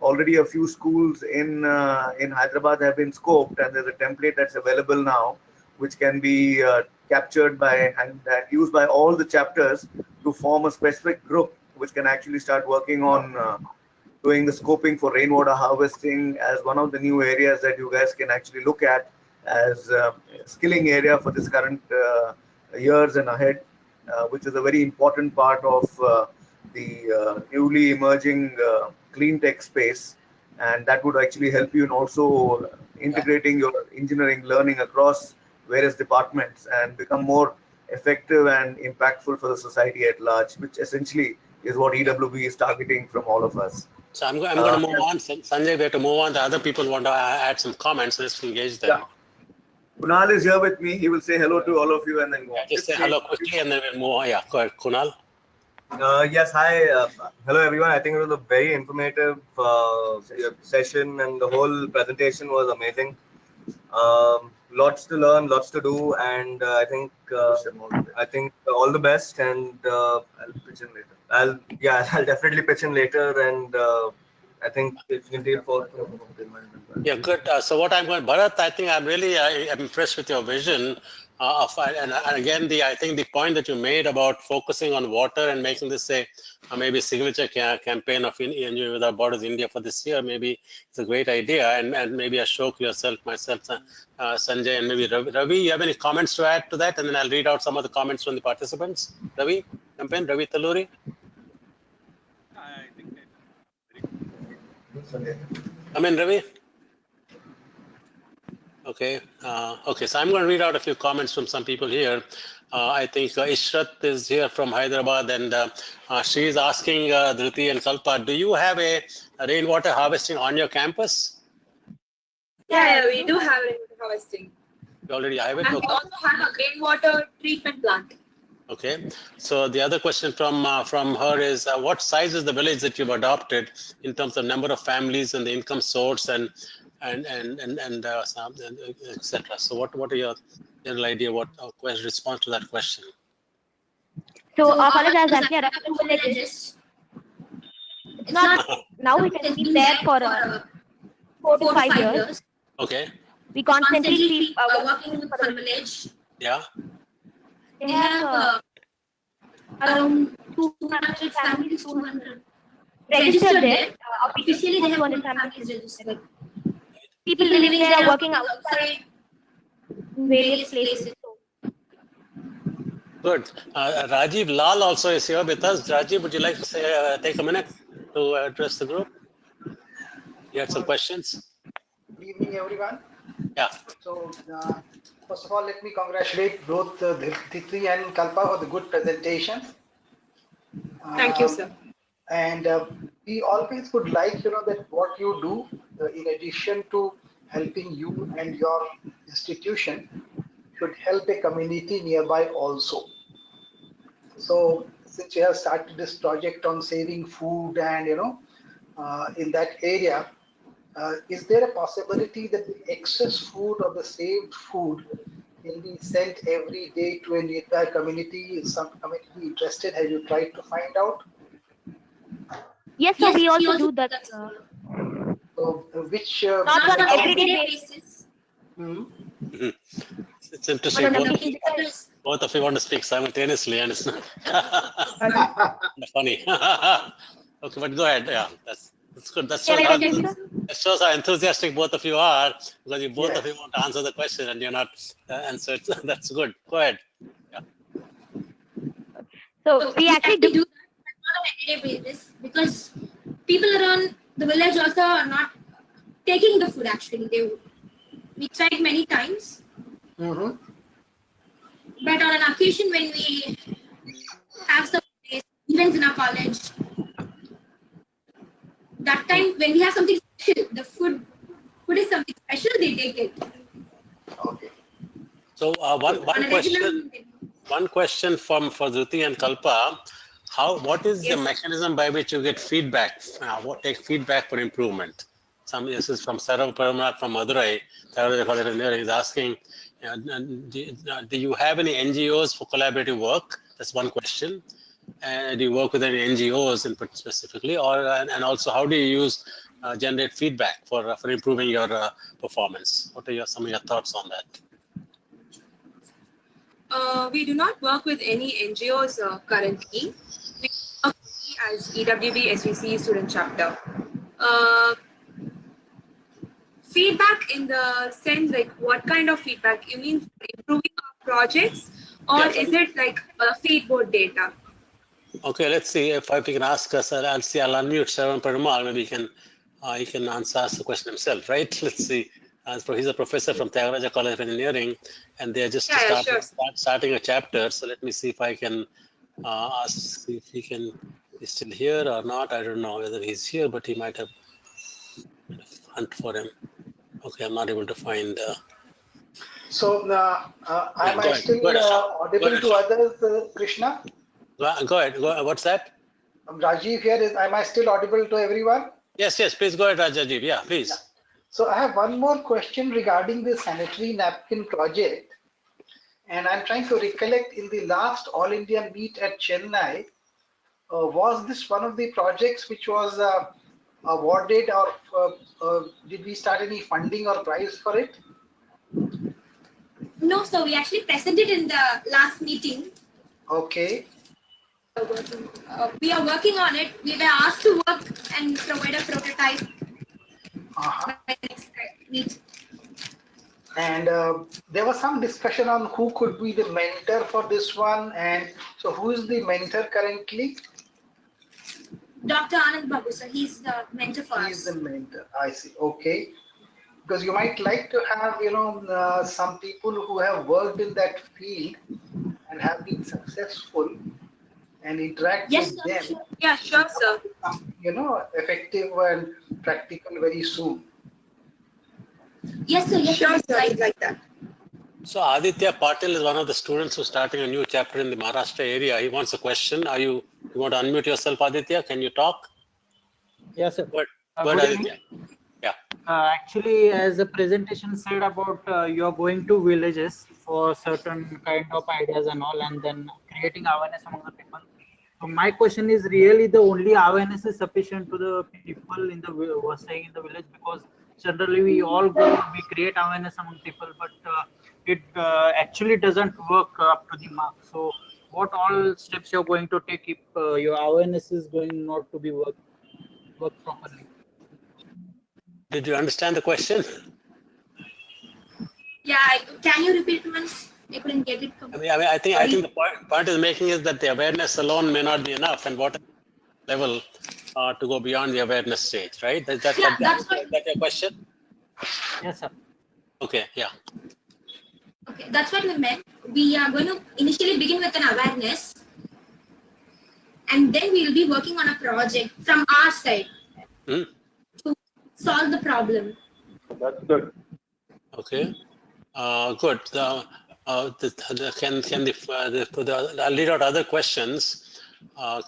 already a few schools in Hyderabad have been scoped, and there's a template that's available now, which can be captured by and used by all the chapters to form a specific group, which can actually start working on doing the scoping for rainwater harvesting as one of the new areas that you guys can actually look at as a skilling area for this current years and ahead, which is a very important part of the newly emerging clean tech space, and that would actually help you in also integrating your engineering learning across various departments and become more effective and impactful for the society at large, which essentially is what EWB is targeting from all of us. So I'm going to move on. Sanjay, we have to move on. The other people want to add some comments. Let's engage them. Yeah. Kunal is here with me. He will say hello to all of you and then go on. Just say hello quickly and then we'll move on. Yeah, go ahead, Kunal. Yes, hi. Hello, everyone. I think it was a very informative session, and the whole presentation was amazing. Lots to learn, lots to do, and I think all the best. And I'll pitch in later. I'll definitely pitch in later, and I think it's going to be for. Yeah, good. So what I'm going, Bharat, I think I'm really impressed with your vision. And again, I think the point that you made about focusing on water and making this maybe signature campaign of Engineering Without Borders India for this year, maybe it's a great idea. And maybe Ashok, yourself, myself, Sanjay, and maybe Ravi, you have any comments to add to that? And then I'll read out some of the comments from the participants. Ravi, campaign, Ravi Taluri. I think Come in, Ravi. Okay. Okay. So I'm going to read out a few comments from some people here. I think Ishrat is here from Hyderabad, and she is asking Dhriti and Kalpa, do you have a rainwater harvesting on your campus? Yeah, we do have rainwater harvesting. You already have it? And Okay. we also have a rainwater treatment plant. Okay. So the other question from her is, what size is the village that you've adopted in terms of number of families and the income source and etc. So what are your general idea? What response to that question? So our college has actually adopted 2 villages. It's not now, it has been there for 4 to 5 years. Okay. We constantly keep working for the village. Yeah. They have around 200 families, 200 registered there. Officially, they have 200 families registered. People living there, working outside in various places. Good. Rajiv Lal also is here with us. Rajiv, would you like to say, take a minute to address the group? You had some questions? Good evening, everyone. Yeah. So, first of all, let me congratulate both Dhitri and Kalpa for the good presentation. Thank you, sir. And we always would like, that what you do, in addition to helping you and your institution, should help a community nearby also. So, since you have started this project on saving food and, in that area, is there a possibility that the excess food or the saved food can be sent every day to a nearby community? Is some community interested? Have you tried to find out? Yes, so we also do that. So, which Not on an everyday basis. It's interesting. Both of you want to speak simultaneously, and it's not funny. Okay, but go ahead. Yeah, that's good. That shows how enthusiastic both of you are, because you both of you want to answer the question and you're not answered. That's good. Go ahead. Yeah. So we actually do that on an everyday basis, because people around the village also are not taking the food. Actually, we tried many times. But on an occasion when we have some events in our college, that time when we have something special, the food is something special, they take it. Okay. So one question for Dhruti and Kalpa. What is the mechanism by which you get feedback? Take feedback for improvement? This is from Sarab Paramat from Madurai. Is asking, do you have any NGOs for collaborative work? That's one question. And do you work with any NGOs specifically, and also how do you generate feedback for improving your performance? What are some of your thoughts on that? We do not work with any NGOs currently. We work as EWB SVC student chapter. Feedback in the sense, like what kind of feedback? You mean for improving our projects, or is it like feedboard data? Okay, let's see if we can ask us. I'll unmute Shravan Perumal. Maybe he can answer the question himself, right? Let's see. He's a professor from Tyagaraja College of Engineering, and they're just starting a chapter. So let me see if I can ask if he's still here or not. I don't know whether he's here, but he might have hunt for him. Okay, I'm not able to find. So, am I still audible to others, Krishna? Go ahead. What's that? Rajiv here. Am I still audible to everyone? Yes. Please go ahead, Rajiv. Yeah, please. Yeah. So I have one more question regarding the sanitary napkin project, and I'm trying to recollect in the last All India meet at Chennai. Was this one of the projects which was awarded, or did we start any funding or prize for it? No, so we actually presented in the last meeting. Okay. We are working on it. We were asked to work and provide a prototype. And there was some discussion on who could be the mentor for this one. And so who is the mentor currently? Dr. Anand Babu, sir. He's the mentor for us. He's the mentor. I see. Okay. Because you might like to have, some people who have worked in that field and have been successful and interact with them. Sure. Yeah, sure, sir. Effective and practical very soon. Yes, sir. Yes, sure, sir. Like that. So Aditya Patil is one of the students who's starting a new chapter in the Maharashtra area. He wants a question. You want to unmute yourself, Aditya? Can you talk? Yes, sir. Good Aditya. Yeah. Actually, as the presentation said about you're going to villages for certain kind of ideas and all, and then creating awareness among the people. So my question is, really the only awareness is sufficient to the people in the staying in the village? Because generally we all go, we create awareness among people, but it actually doesn't work up to the mark. So what all steps you're going to take if your awareness is going not to be work properly? Did you understand the question? Yeah, can you repeat once? I couldn't get it. I think the point is making is that the awareness alone may not be enough, and what level to go beyond the awareness stage, right? That's your question? Yes, sir. Okay, yeah. Okay, that's what we meant. We are going to initially begin with an awareness, and then we will be working on a project from our side to solve the problem. That's good. Okay, good. I'll lead out other questions.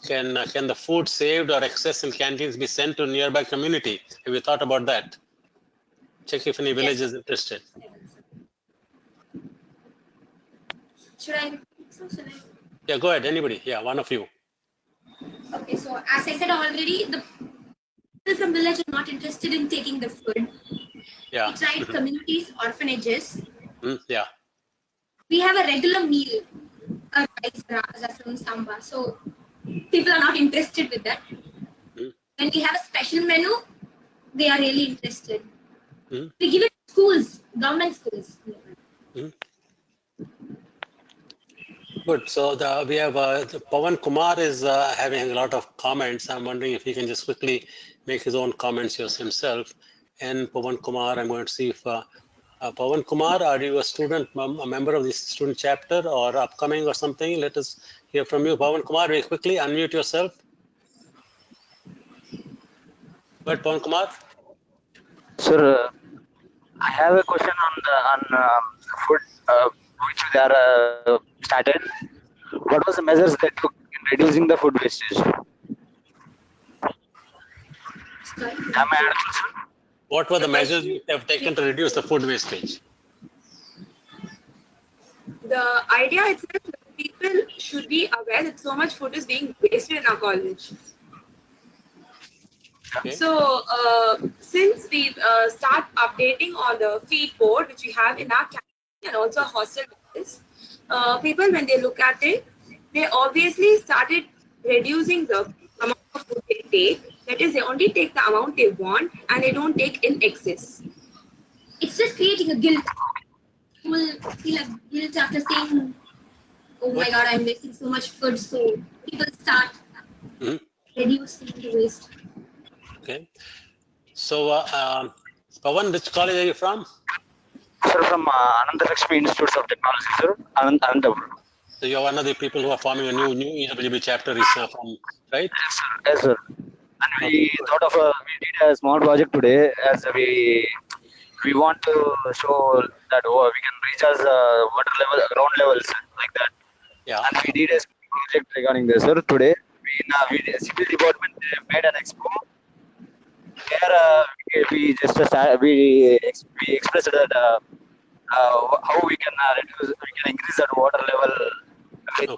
Can the food saved or excess in canteens be sent to nearby community? Have you thought about that? Check if any village is interested. Should I repeat? Yeah, go ahead. Anybody? Yeah, one of you. Okay, so as I said already, the people from village are not interested in taking the food. Yeah. We tried communities, orphanages. Yeah. We have a regular meal, a rice, rasam, samba. So people are not interested with that. When we have a special menu, they are really interested. We give it to schools, government schools. Good. So we have Pawan Kumar is having a lot of comments. I'm wondering if he can just quickly make his own comments himself. And Pawan Kumar, I'm going to see if Pawan Kumar, are you a student, a member of the student chapter or upcoming or something? Let us hear from you. Pawan Kumar, very quickly, unmute yourself. Go ahead, Pawan Kumar. Sir, I have a question on food which they are started. What was the measures they took in reducing the food wastage? Am I audible, sir? What were the measures you have taken to reduce the food wastage? The idea itself, people should be aware that so much food is being wasted in our college. Okay. So since we start updating on the feed board, which we have in our canteen and also hostel visits, people when they look at it, they obviously started reducing the amount of food they take. That is, they only take the amount they want and they don't take in excess. It's just creating a guilt. You will feel a guilt after saying, "Oh my God, I'm wasting so much food." So people start reducing the waste. Okay. So, Pawan, which college are you from? Sir, from Ananda Lakshmi Institutes of Technology, sir. Anandapur. So you're one of the people who are forming a new EWB chapter, from, right? Yes, sir. Yes, sir. And we thought of we did a small project today, as we want to show that we can recharge water level, ground levels like that. Yeah. And we did a project regarding this, sir. Today, we civil department made an expo. There, we just we expressed that how we can increase that water level where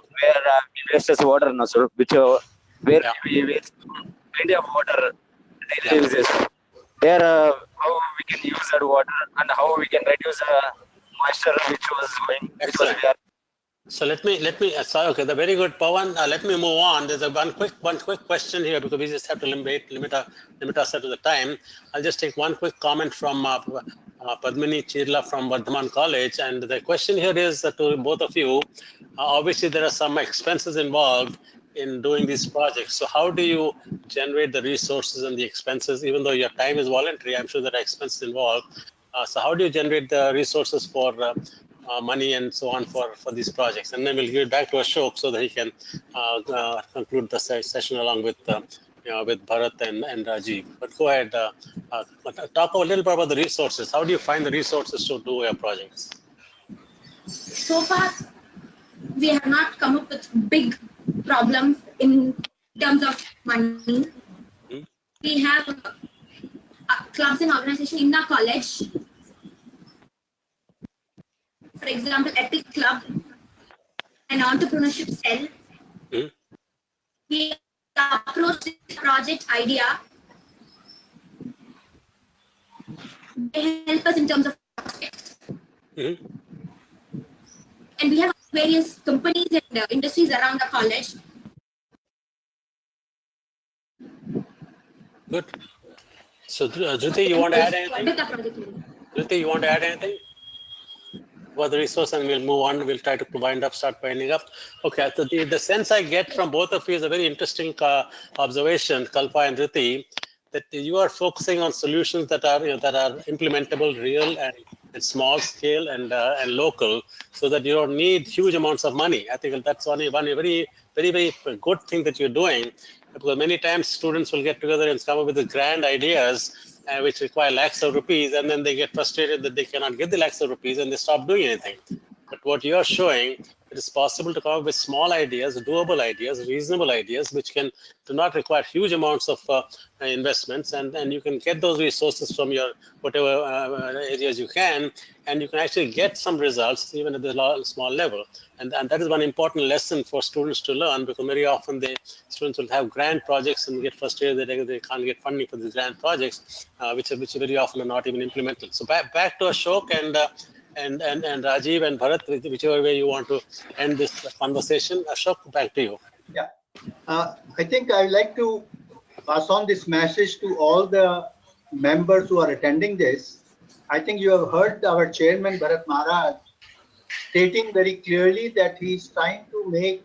we waste water, no, sir. Where we waste plenty of water daily uses. There, how we can use that water and how we can reduce the moisture which was going. So let me sorry, okay, the very good, Pawan. Let me move on. There's one quick question here because we just have to limit ourselves to the time. I'll just take one quick comment from Padmini Chirla from Bardhaman College, and the question here is to both of you. Obviously, there are some expenses involved in doing these projects. So how do you generate the resources and the expenses? Even though your time is voluntary, I'm sure there are expenses involved. So how do you generate the resources for money and so on for these projects? And then we'll give it back to Ashok so that he can conclude the session along with with Bharat and Rajiv. But go ahead, talk a little bit about the resources. How do you find the resources to do your projects? So far, we have not come up with big problems in terms of money. We have clubs and organizations in our college. For example, Epic Club, an entrepreneurship cell. We approached this project idea. They help us in terms of projects. And we have various companies and industries around the college. Good. So, Dhruti, you want to add anything? Dhruti, you want to add anything about the resource, and we'll move on. We'll try to start winding up. Okay. So the sense I get from both of you is a very interesting observation, Kalpa and Dhruti, that you are focusing on solutions that are implementable, real, and small scale and local, so that you don't need huge amounts of money. I think that's one very good thing that you're doing, because many times students will get together and come up with the grand ideas which require lakhs of rupees, and then they get frustrated that they cannot get the lakhs of rupees and they stop doing anything. But what you are showing, it is possible to come up with small ideas, doable ideas, reasonable ideas, which do not require huge amounts of investments, and you can get those resources from your whatever areas you can, and you can actually get some results even at the small level. And that is one important lesson for students to learn, because very often students will have grand projects and get frustrated that they can't get funding for these grand projects, which very often are not even implemented. So back to Ashok and Rajiv and Bharat, whichever way you want to end this conversation. Ashok, back to you. Yeah. I think I'd like to pass on this message to all the members who are attending this. I think you have heard our chairman, Bharat Maharaj, stating very clearly that he is trying to make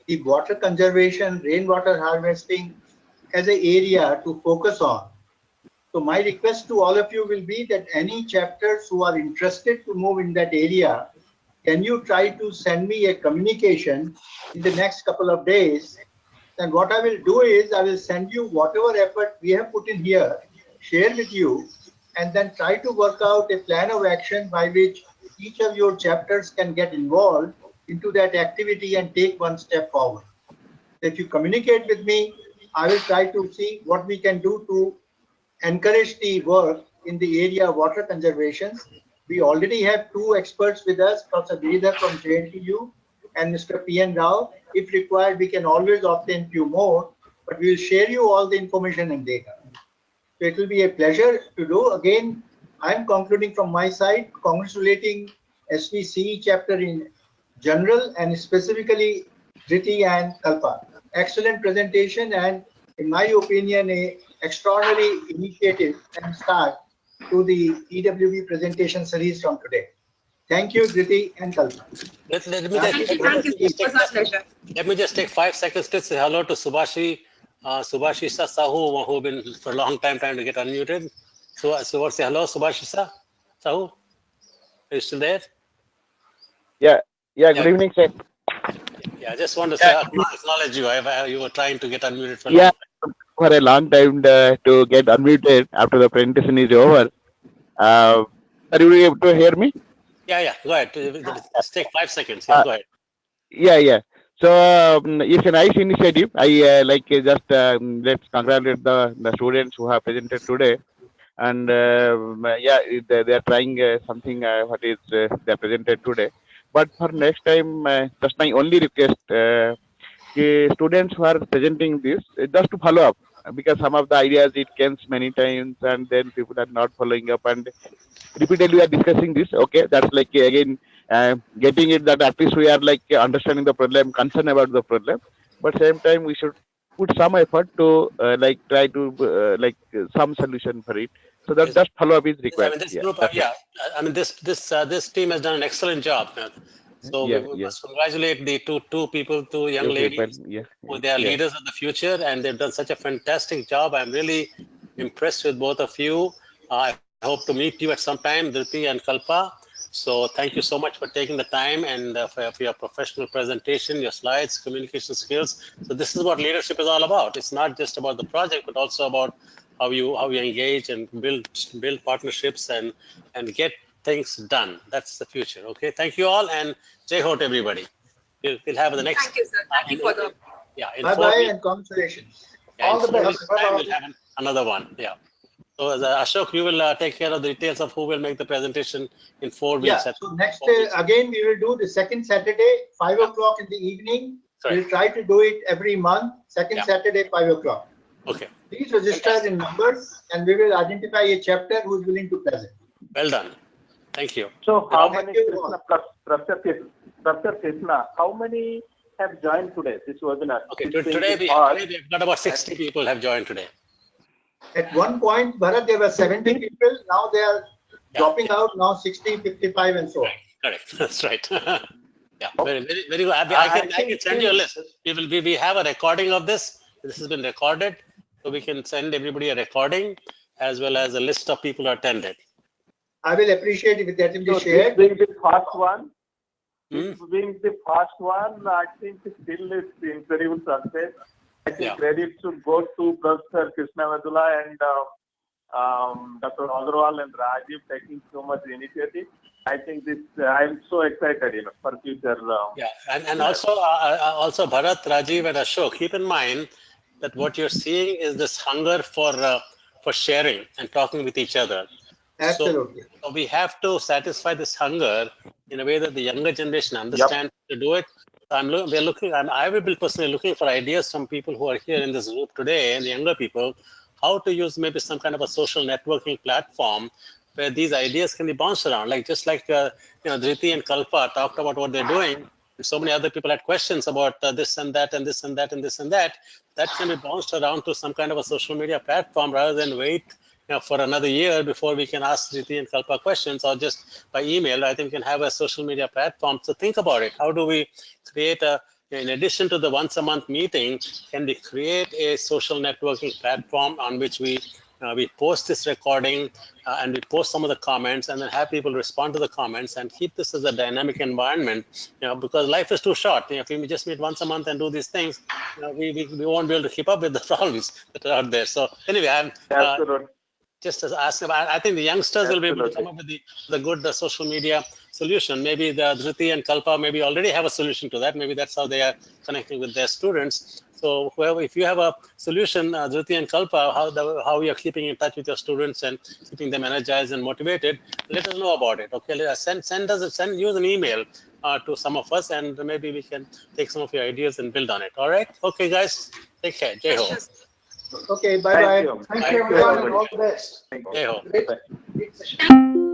the water conservation, rainwater harvesting as an area to focus on. So my request to all of you will be that any chapters who are interested to move in that area, can you try to send me a communication in the next couple of days? Then what I will do is I will send you whatever effort we have put in here, share with you, and then try to work out a plan of action by which each of your chapters can get involved into that activity and take one step forward. If you communicate with me, I will try to see what we can do to encourage the work in the area of water conservation. We already have two experts with us, Professor Giridhar from JNTU and Mr. P.N. Rao. If required, we can always obtain few more, but we will share you all the information and data. So it will be a pleasure to do. Again, I am concluding from my side, congratulating SVCE chapter in general and specifically Dhruti and Kalpa. Excellent presentation and, in my opinion, a extraordinary initiative and start to the EWB presentation series from today. Thank you, Dhruti and Kalpa. Let me just take 5 seconds to say hello to Subhashisa Sahu, who has been for a long time trying to get unmuted. So say hello, Subhashisa Sahu. Are you still there? Yeah. Good evening, sir. Yeah, I just want to say, acknowledge you. You were trying to get unmuted for a long time. For a long time to get unmuted after the presentation is over. Are you able to hear me? Yeah. Go ahead. Just take 5 seconds. Yeah, go ahead. Yeah. So it's a nice initiative. I let's congratulate the students who have presented today. And they are trying something what is they presented today. But for next time, just my only request, students who are presenting this, just to follow up, because some of the ideas it comes many times and then people are not following up, and repeatedly we are discussing this. Okay, that's like again getting it that at least we are like understanding the problem, concerned about the problem, but same time we should put some effort to try to some solution for it. So that just follow up is required. I mean, this group, this team has done an excellent job. So we must congratulate the two young ladies. They are leaders of the future, and they've done such a fantastic job. I'm really impressed with both of you. I hope to meet you at some time, Dhruti and Kalpa. So thank you so much for taking the time and for your professional presentation, your slides, communication skills. So this is what leadership is all about. It's not just about the project, but also about how you engage and build partnerships and get things done. That's the future. Okay. Thank you all, and Jai Ho to everybody. We'll have the next. Thank you, sir. Thank you for the. Yeah. Bye and congratulations. Yeah, all the best. We'll have another one. Yeah. So Ashok, you will take care of the details of who will make the presentation in 4 weeks. Yeah. So next again we will do the second Saturday, 5 o'clock in the evening. Sorry. We'll try to do it every month. Second Saturday, 5 o'clock. Okay. Please register in numbers, and we will identify a chapter who is willing to present. Well done. Thank you. So how many Dr. Krishna, how many have joined today this webinar? Okay, today we've got about 60 people have joined today. At one point, Bharat, there were 70 people. Now they are dropping out. Now 60, 55, and so on. Correct. That's right. Yeah, very good. I can send you a list. We have a recording of this. This has been recorded, so we can send everybody a recording as well as a list of people who attended. I will appreciate if that will be shared. This being the first one, I think still it's incredible success. I think credit should go to Professor Krishna Vedula and Dr. Agrawal and Rajiv taking so much initiative. I think this. I'm so excited, for future. And also Bharat, Rajiv, and Ashok. Keep in mind that what you're seeing is this hunger for sharing and talking with each other. Absolutely. So we have to satisfy this hunger in a way that the younger generation understands to do it. I will be personally looking for ideas from people who are here in this group today, and the younger people, how to use maybe some kind of a social networking platform where these ideas can be bounced around, just like Dhriti and Kalpa talked about what they're doing. And so many other people had questions about this and that and this and that and this and that. That can be bounced around to some kind of a social media platform rather than wait for another year before we can ask Dhriti and Kalpa questions, or just by email. I think we can have a social media platform. So think about it. How do we create in addition to the once a month meeting, can we create a social networking platform on which we post this recording and we post some of the comments and then have people respond to the comments and keep this as a dynamic environment, because life is too short. If we just meet once a month and do these things, we won't be able to keep up with the problems that are out there. So anyway, just as I think the youngsters will be able to come up with the good social media solution. Maybe the Dhriti and Kalpa maybe already have a solution to that. Maybe that's how they are connecting with their students. So if you have a solution, Dhriti and Kalpa, how you are keeping in touch with your students and keeping them energized and motivated, let us know about it. Okay, use an email to some of us, and maybe we can take some of your ideas and build on it. All right. Okay, guys. Take care. Jai Ho. Okay. Bye bye. Thank you everyone, and all the best. Jai Ho. Great session.